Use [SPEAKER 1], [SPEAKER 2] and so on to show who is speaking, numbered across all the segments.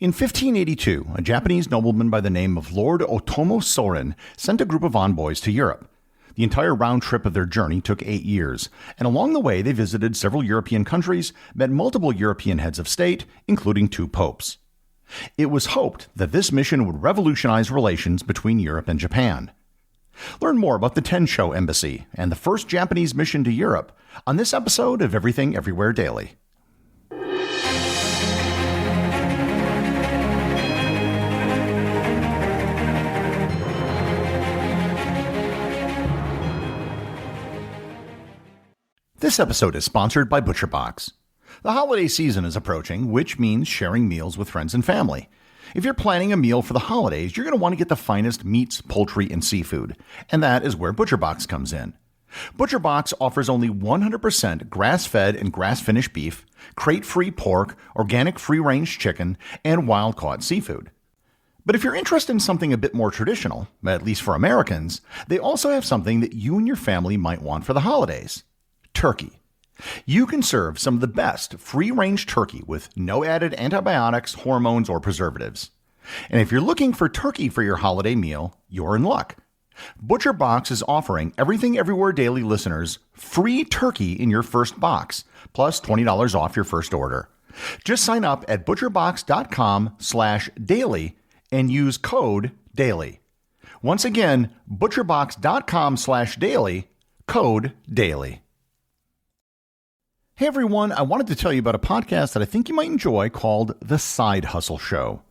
[SPEAKER 1] In 1582, a Japanese nobleman by the name of Lord Ōtomo Sōrin sent a group of envoys to Europe. The entire round trip of their journey took 8 years, and along the way they visited several European countries, met multiple European heads of state, including 2 popes. It was hoped that this mission would revolutionize relations between Europe and Japan. Learn more about the Tensho Embassy and the first Japanese mission to Europe on this episode of Everything Everywhere Daily. This episode is sponsored by ButcherBox. The holiday season is approaching, which means sharing meals with friends and family. If you're planning a meal for the holidays, you're going to want to get the finest meats, poultry, and seafood, and that is where ButcherBox comes in. ButcherBox offers only 100% grass-fed and grass-finished beef, crate-free pork, organic free-range chicken, and wild-caught seafood. But if you're interested in something a bit more traditional, at least for Americans, they also have something that you and your family might want for the holidays. Turkey. You can serve some of the best free-range turkey with no added antibiotics, hormones, or preservatives. And if you're looking for turkey for your holiday meal, you're in luck. ButcherBox is offering Everything Everywhere Daily listeners free turkey in your first box, plus $20 off your first order. Just sign up at butcherbox.com/daily and use code DAILY. Once again, butcherbox.com/daily, code DAILY. Hey everyone, I wanted to tell you about a podcast that I think you might enjoy called The Side Hustle Show.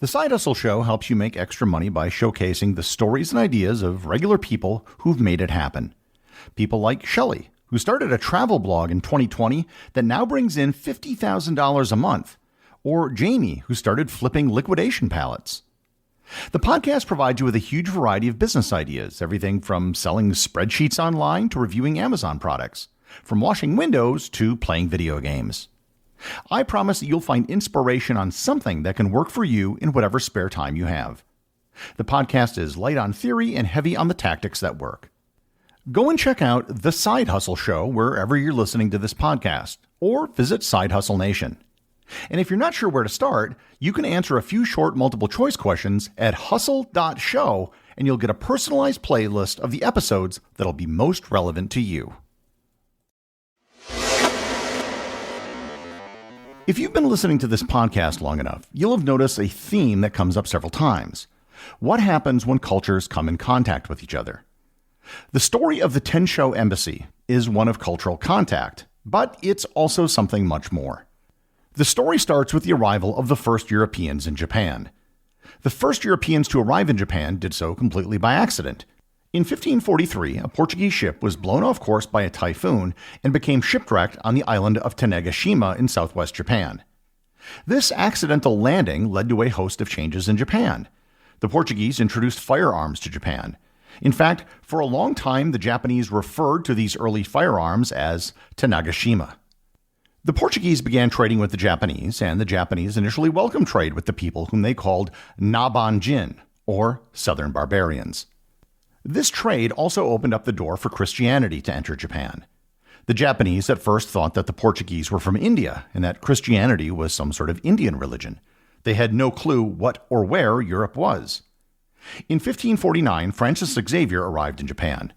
[SPEAKER 1] The Side Hustle Show helps you make extra money by showcasing the stories and ideas of regular people who've made it happen. People like Shelley, who started a travel blog in 2020 that now brings in $50,000 a month, or Jamie, who started flipping liquidation pallets. The podcast provides you with a huge variety of business ideas, everything from selling spreadsheets online to reviewing Amazon products. From washing windows to playing video games. I promise that you'll find inspiration on something that can work for you in whatever spare time you have. The podcast is light on theory and heavy on the tactics that work. Go and check out The Side Hustle Show wherever you're listening to this podcast, or visit Side Hustle Nation. And if you're not sure where to start, you can answer a few short multiple choice questions at hustle.show, and you'll get a personalized playlist of the episodes that'll be most relevant to you. If you've been listening to this podcast long enough, you'll have noticed a theme that comes up several times. What happens when cultures come in contact with each other? The story of the Tensho Embassy is one of cultural contact, but it's also something much more. The story starts with the arrival of the first Europeans in Japan. The first Europeans to arrive in Japan did so completely by accident. In 1543, a Portuguese ship was blown off course by a typhoon and became shipwrecked on the island of Tanegashima in southwest Japan. This accidental landing led to a host of changes in Japan. The Portuguese introduced firearms to Japan. In fact, for a long time, the Japanese referred to these early firearms as Tanegashima. The Portuguese began trading with the Japanese, and the Japanese initially welcomed trade with the people whom they called Nabanjin, or Southern Barbarians. This trade also opened up the door for Christianity to enter Japan. The Japanese at first thought that the Portuguese were from India and that Christianity was some sort of Indian religion. They had no clue what or where Europe was. In 1549, Francis Xavier arrived in Japan.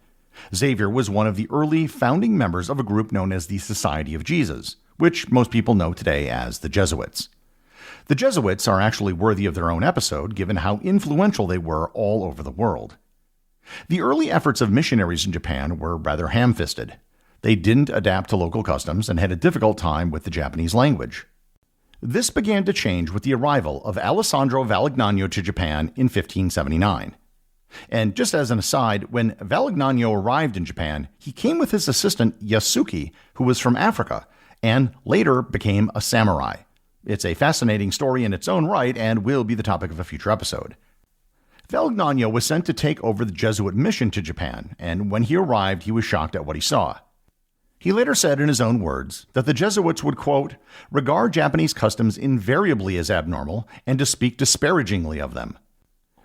[SPEAKER 1] Xavier was one of the early founding members of a group known as the Society of Jesus, which most people know today as the Jesuits. The Jesuits are actually worthy of their own episode, given how influential they were all over the world. The early efforts of missionaries in Japan were rather ham-fisted. They didn't adapt to local customs and had a difficult time with the Japanese language. This began to change with the arrival of Alessandro Valignano to Japan in 1579. And just as an aside, when Valignano arrived in Japan, he came with his assistant Yasuki, who was from Africa, and later became a samurai. It's a fascinating story in its own right and will be the topic of a future episode. Valignano was sent to take over the Jesuit mission to Japan, and when he arrived, he was shocked at what he saw. He later said in his own words that the Jesuits would, quote, regard Japanese customs invariably as abnormal and to speak disparagingly of them.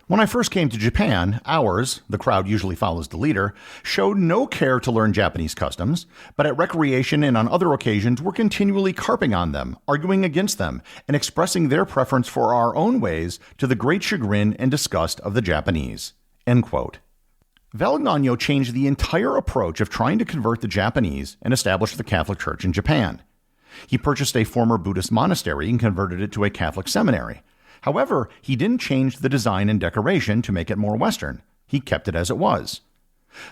[SPEAKER 1] When I first came to Japan, ours, the crowd usually follows the leader, showed no care to learn Japanese customs, but at recreation and on other occasions were continually carping on them, arguing against them, and expressing their preference for our own ways to the great chagrin and disgust of the Japanese." End quote. Valignano changed the entire approach of trying to convert the Japanese and establish the Catholic Church in Japan. He purchased a former Buddhist monastery and converted it to a Catholic seminary. However, he didn't change the design and decoration to make it more Western. He kept it as it was.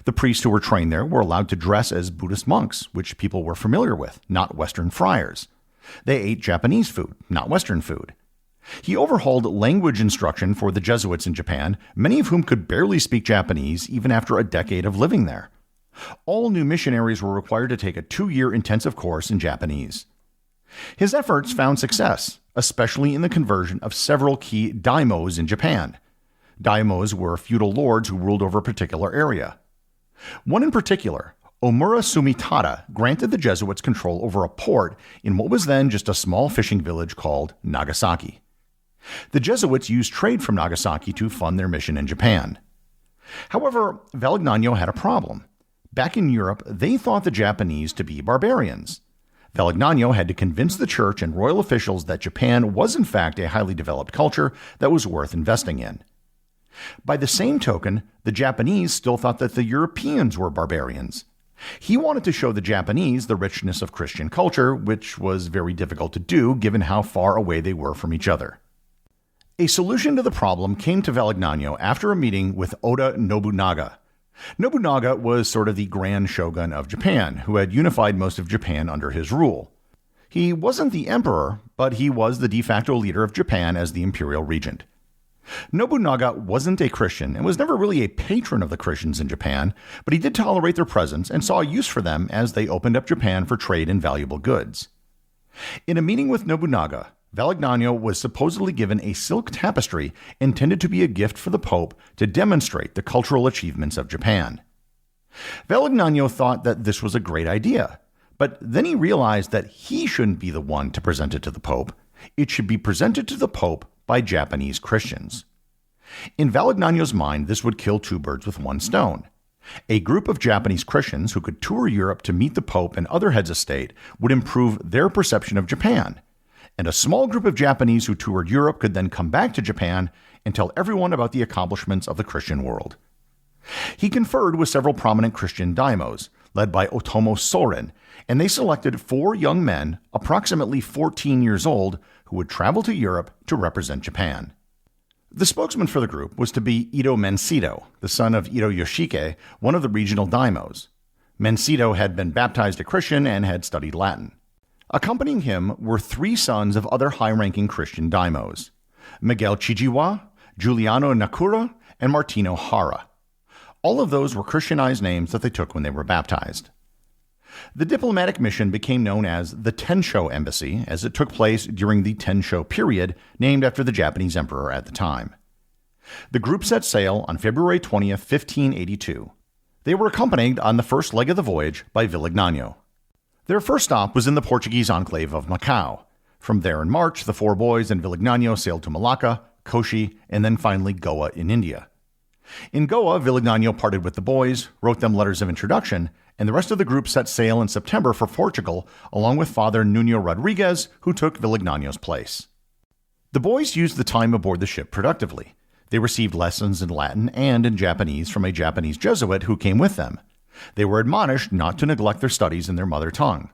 [SPEAKER 1] The priests who were trained there were allowed to dress as Buddhist monks, which people were familiar with, not Western friars. They ate Japanese food, not Western food. He overhauled language instruction for the Jesuits in Japan, many of whom could barely speak Japanese even after a decade of living there. All new missionaries were required to take a 2-year intensive course in Japanese. His efforts found success, especially in the conversion of several key daimyos in Japan. Daimyos were feudal lords who ruled over a particular area. One in particular, Omura Sumitada, granted the Jesuits control over a port in what was then just a small fishing village called Nagasaki. The Jesuits used trade from Nagasaki to fund their mission in Japan. However, Valignano had a problem. Back in Europe, they thought the Japanese to be barbarians. Valignano had to convince the church and royal officials that Japan was in fact a highly developed culture that was worth investing in. By the same token, the Japanese still thought that the Europeans were barbarians. He wanted to show the Japanese the richness of Christian culture, which was very difficult to do given how far away they were from each other. A solution to the problem came to Valignano after a meeting with Oda Nobunaga. Nobunaga was sort of the grand shogun of Japan, who had unified most of Japan under his rule. He wasn't the emperor, but he was the de facto leader of Japan as the imperial regent. Nobunaga wasn't a Christian and was never really a patron of the Christians in Japan, but he did tolerate their presence and saw a use for them as they opened up Japan for trade in valuable goods. In a meeting with Nobunaga, Valignano was supposedly given a silk tapestry intended to be a gift for the Pope to demonstrate the cultural achievements of Japan. Valignano thought that this was a great idea, but then he realized that he shouldn't be the one to present it to the Pope. It should be presented to the Pope by Japanese Christians. In Valignano's mind, this would kill 2 birds with 1 stone. A group of Japanese Christians who could tour Europe to meet the Pope and other heads of state would improve their perception of Japan. And a small group of Japanese who toured Europe could then come back to Japan and tell everyone about the accomplishments of the Christian world. He conferred with several prominent Christian daimyos, led by Ōtomo Sōrin, and they selected 4 young men, approximately 14 years old, who would travel to Europe to represent Japan. The spokesman for the group was to be Ito Mensido, the son of Ito Yoshike, one of the regional daimyos. Mensido had been baptized a Christian and had studied Latin. Accompanying him were 3 sons of other high-ranking Christian daimyos: Miguel Chijiwa, Giuliano Nakura, and Martino Hara. All of those were Christianized names that they took when they were baptized. The diplomatic mission became known as the Tensho Embassy, as it took place during the Tenshō period, named after the Japanese emperor at the time. The group set sail on February 20th, 1582. They were accompanied on the first leg of the voyage by Valignano. Their first stop was in the Portuguese enclave of Macau. From there in March, the 4 boys and Valignano sailed to Malacca, Kochi, and then finally Goa in India. In Goa, Valignano parted with the boys, wrote them letters of introduction, and the rest of the group set sail in September for Portugal, along with Father Nuno Rodriguez, who took Valignano's place. The boys used the time aboard the ship productively. They received lessons in Latin and in Japanese from a Japanese Jesuit who came with them. They were admonished not to neglect their studies in their mother tongue.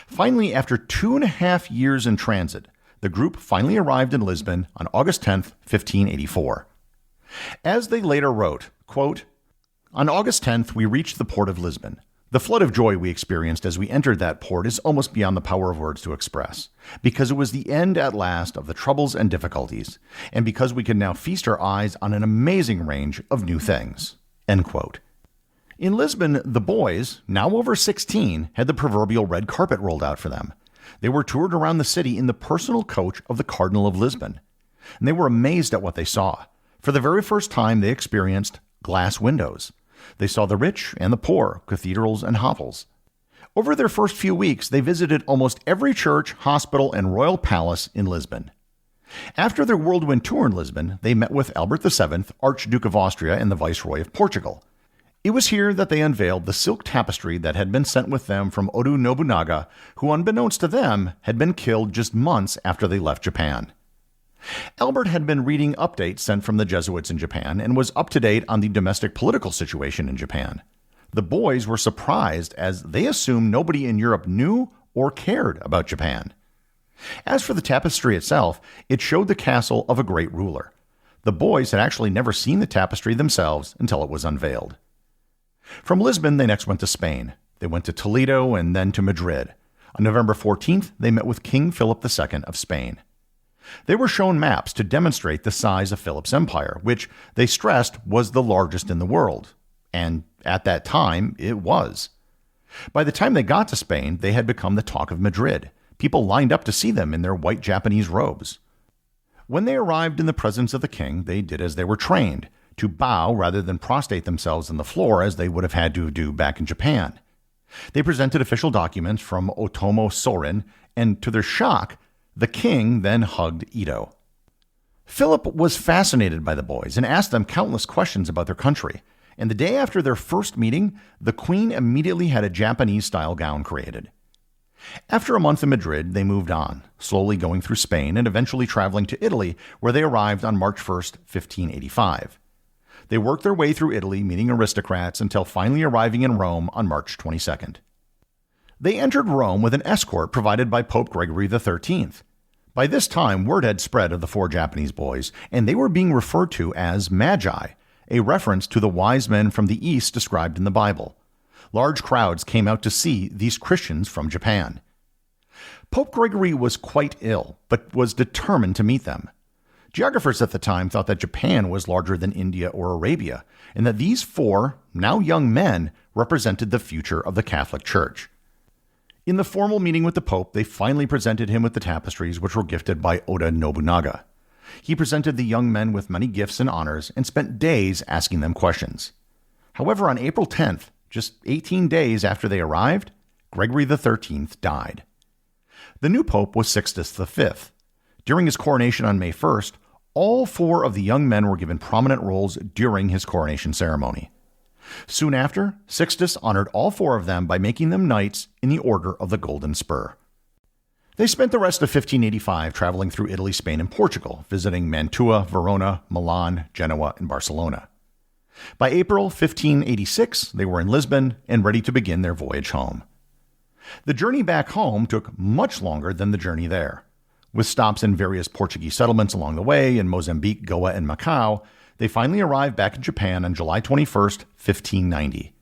[SPEAKER 1] Finally, after 2.5 years in transit, the group finally arrived in Lisbon on August 10th, 1584. As they later wrote, quote, "On August 10th, we reached the port of Lisbon. The flood of joy we experienced as we entered that port is almost beyond the power of words to express, because it was the end at last of the troubles and difficulties, and because we could now feast our eyes on an amazing range of new things." End quote. In Lisbon, the boys, now over 16, had the proverbial red carpet rolled out for them. They were toured around the city in the personal coach of the Cardinal of Lisbon, and they were amazed at what they saw. For the very first time, they experienced glass windows. They saw the rich and the poor, cathedrals and hovels. Over their first few weeks, they visited almost every church, hospital, and royal palace in Lisbon. After their whirlwind tour in Lisbon, they met with Albert VII, Archduke of Austria and the Viceroy of Portugal. It was here that they unveiled the silk tapestry that had been sent with them from Oda Nobunaga, who, unbeknownst to them, had been killed just months after they left Japan. Albert had been reading updates sent from the Jesuits in Japan and was up to date on the domestic political situation in Japan. The boys were surprised as they assumed nobody in Europe knew or cared about Japan. As for the tapestry itself, it showed the castle of a great ruler. The boys had actually never seen the tapestry themselves until it was unveiled. From Lisbon, they next went to Spain. They went to Toledo and then to Madrid. On November 14th, they met with King Philip II of Spain. They were shown maps to demonstrate the size of Philip's empire, which they stressed was the largest in the world. And at that time, it was. By the time they got to Spain, they had become the talk of Madrid. People lined up to see them in their white Japanese robes. When they arrived in the presence of the king, they did as they were trained, to bow rather than prostrate themselves on the floor as they would have had to do back in Japan. They presented official documents from Ōtomo Sōrin, and to their shock, the king then hugged Ito. Philip was fascinated by the boys and asked them countless questions about their country, and the day after their first meeting, the queen immediately had a Japanese-style gown created. After a month in Madrid, they moved on, slowly going through Spain and eventually traveling to Italy, where they arrived on March 1st, 1585. They worked their way through Italy, meeting aristocrats, until finally arriving in Rome on March 22nd. They entered Rome with an escort provided by Pope Gregory XIII. By this time, word had spread of the four Japanese boys, and they were being referred to as Magi, a reference to the wise men from the East described in the Bible. Large crowds came out to see these Christians from Japan. Pope Gregory was quite ill, but was determined to meet them. Geographers at the time thought that Japan was larger than India or Arabia, and that these four, now young men, represented the future of the Catholic Church. In the formal meeting with the Pope, they finally presented him with the tapestries which were gifted by Oda Nobunaga. He presented the young men with many gifts and honors and spent days asking them questions. However, on April 10th, just 18 days after they arrived, Gregory XIII died. The new pope was Sixtus V. During his coronation on May 1st, all four of the young men were given prominent roles during his coronation ceremony. Soon after, Sixtus honored all four of them by making them knights in the Order of the Golden Spur. They spent the rest of 1585 traveling through Italy, Spain, and Portugal, visiting Mantua, Verona, Milan, Genoa, and Barcelona. By April 1586, they were in Lisbon and ready to begin their voyage home. The journey back home took much longer than the journey there. With stops in various Portuguese settlements along the way in Mozambique, Goa, and Macau, they finally arrived back in Japan on July 21st, 1590,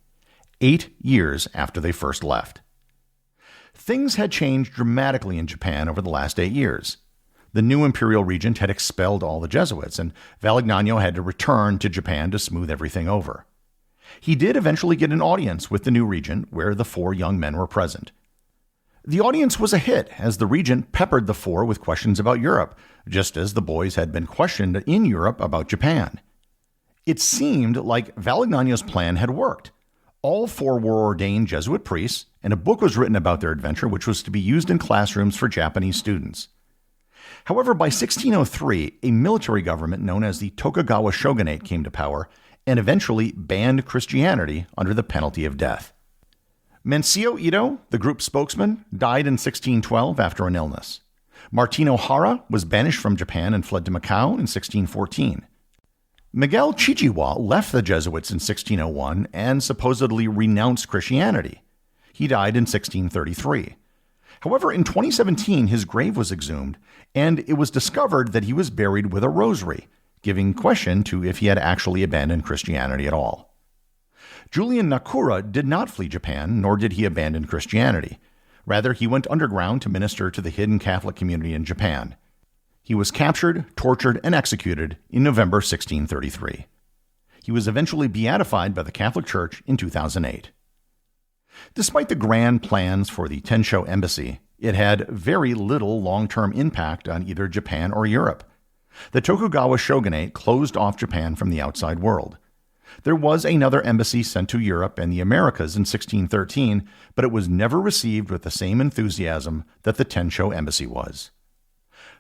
[SPEAKER 1] 8 years after they first left. Things had changed dramatically in Japan over the last 8 years. The new imperial regent had expelled all the Jesuits, and Valignano had to return to Japan to smooth everything over. He did eventually get an audience with the new regent, where the four young men were present. The audience was a hit, as the regent peppered the four with questions about Europe, just as the boys had been questioned in Europe about Japan. It seemed like Valignano's plan had worked. All four were ordained Jesuit priests, and a book was written about their adventure, which was to be used in classrooms for Japanese students. However, by 1603, a military government known as the Tokugawa shogunate came to power and eventually banned Christianity under the penalty of death. Mencio Ito, the group's spokesman, died in 1612 after an illness. Martin O'Hara was banished from Japan and fled to Macau in 1614. Miguel Chichiwa left the Jesuits in 1601 and supposedly renounced Christianity. He died in 1633. However, in 2017, his grave was exhumed, and it was discovered that he was buried with a rosary, giving question to if he had actually abandoned Christianity at all. Julian Nakura did not flee Japan, nor did he abandon Christianity. Rather, he went underground to minister to the hidden Catholic community in Japan. He was captured, tortured, and executed in November 1633. He was eventually beatified by the Catholic Church in 2008. Despite the grand plans for the Tensho Embassy, it had very little long-term impact on either Japan or Europe. The Tokugawa shogunate closed off Japan from the outside world. There was another embassy sent to Europe and the Americas in 1613, but it was never received with the same enthusiasm that the Tensho Embassy was.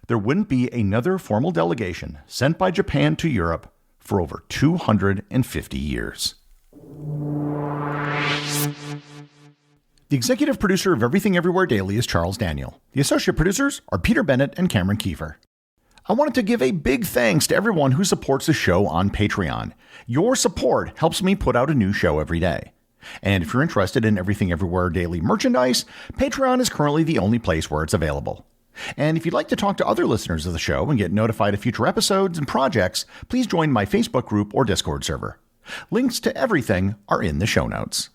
[SPEAKER 1] there wouldn't be another formal delegation sent by Japan to Europe for over 250 years. The executive producer of Everything Everywhere Daily is Charles Daniel. The associate producers are Peter Bennett and Cameron Kiefer. I wanted to give a big thanks to everyone who supports the show on Patreon. Your support helps me put out a new show every day. And if you're interested in Everything Everywhere Daily merchandise, Patreon is currently the only place where it's available. And if you'd like to talk to other listeners of the show and get notified of future episodes and projects, please join my Facebook group or Discord server. Links to everything are in the show notes.